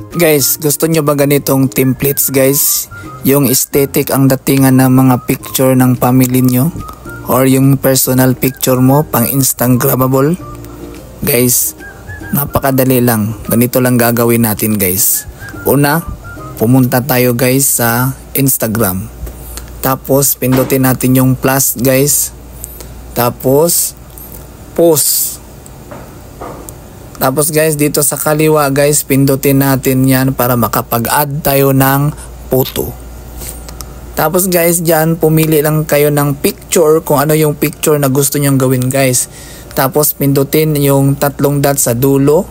Guys, gusto nyo ba ganitong templates guys? Yung aesthetic ang datingan ng mga picture ng family nyo or yung personal picture mo pang instagramable. Guys, napakadali lang. Ganito lang gagawin natin guys. Una, pumunta tayo guys sa Instagram. Tapos pindutin natin yung plus guys. Tapos post. Tapos guys, dito sa kaliwa guys, pindutin natin yan para makapag-add tayo ng photo. Tapos guys, dyan pumili lang kayo ng picture kung ano yung picture na gusto nyong gawin guys. Tapos pindutin yung tatlong dot sa dulo.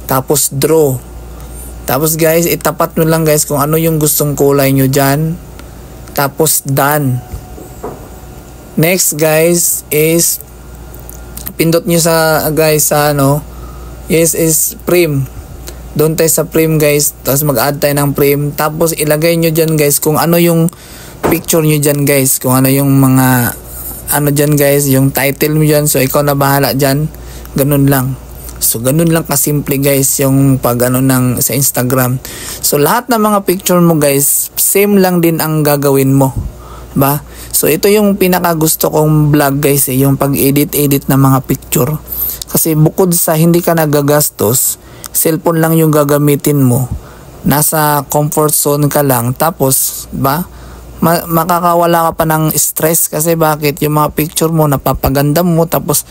Tapos draw. Tapos guys, itapat nyo lang guys kung ano yung gustong kulay nyo dyan. Tapos done. Next guys is pindot nyo sa guys sa ano. Yes is frame. Doon tayo sa frame guys. Tapos mag-add tayo ng frame. Tapos ilagay nyo dyan guys kung ano yung picture nyo dyan guys. Kung ano yung mga ano dyan guys. Yung title mo dyan. So ikaw na bahala dyan. Ganun lang. So ganun lang kasimple guys yung pag ano ng sa Instagram. So lahat ng mga picture mo guys, same lang din ang gagawin mo. Ba? So ito yung pinaka gusto kong vlog guys yung pag-edit ng mga picture. Kasi bukod sa hindi ka nagagastos, cellphone lang yung gagamitin mo. Nasa comfort zone ka lang. Tapos, ba? Makakawala ka pa ng stress. Kasi bakit? Yung mga picture mo, napapaganda mo. Tapos,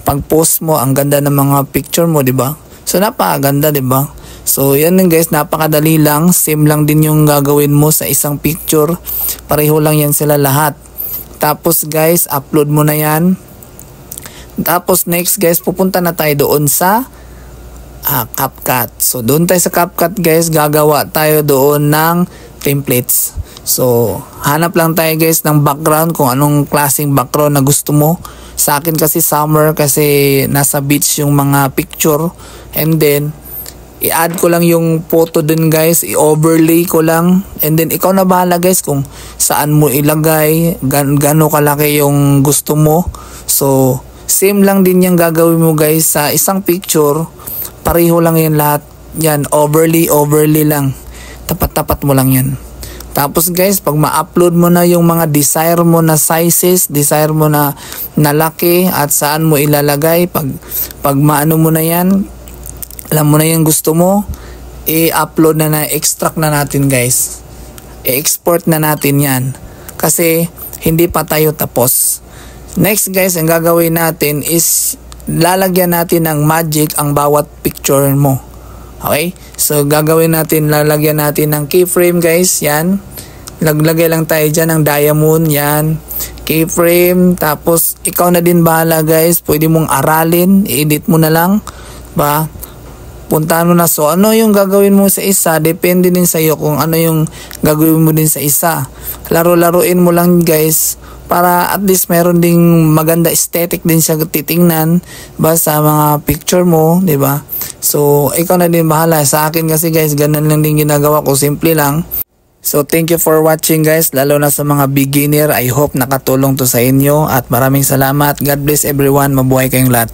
pag post mo, ang ganda ng mga picture mo, di ba? So, napakaganda, di ba? So, yan din guys, napakadali lang. Same lang din yung gagawin mo sa isang picture. Pareho lang yan sila lahat. Tapos guys, upload mo na yan. Tapos next guys, pupunta na tayo doon sa CapCut. So doon tayo sa CapCut guys, gagawa tayo doon ng templates. So hanap lang tayo guys ng background, kung anong klaseng background na gusto mo. Sa akin kasi summer, kasi nasa beach yung mga picture. And then i-add ko lang yung photo dun guys, i-overlay ko lang. And then ikaw na bahala guys kung saan mo ilagay, gano'n kalaki yung gusto mo. So same lang din yung gagawin mo guys sa isang picture. Pareho lang yan lahat. Yan, overlay lang. Tapat-tapat mo lang yan. Tapos guys, pag ma-upload mo na yung mga desire mo na sizes, desire mo na laki at saan mo ilalagay, pag maano mo na yan, alam mo na yung gusto mo, i-upload na extract na natin guys. I-export na natin yan. Kasi hindi pa tayo tapos. Next guys, ang gagawin natin is lalagyan natin ng magic ang bawat picture mo. Okay? So gagawin natin, lalagyan natin ng keyframe guys. Yan. Naglagay lang tayo dyan ng diamond. Yan. Keyframe. Tapos ikaw na din bahala guys. Pwede mong aralin. I-edit mo na lang. Ba? Puntahan mo na. So ano yung gagawin mo sa isa, depende din sa iyo kung ano yung gagawin mo din sa isa. Laro-laruin mo lang guys para at least meron ding maganda aesthetic din siya titingnan ba sa mga picture mo, di ba? So ikaw na din bahala. Sa akin kasi guys, ganun lang din ginagawa ko, simple lang. So thank you for watching guys, lalo na sa mga beginner. I hope nakatulong to sa inyo at maraming salamat. God bless everyone. Mabuhay kayong lahat.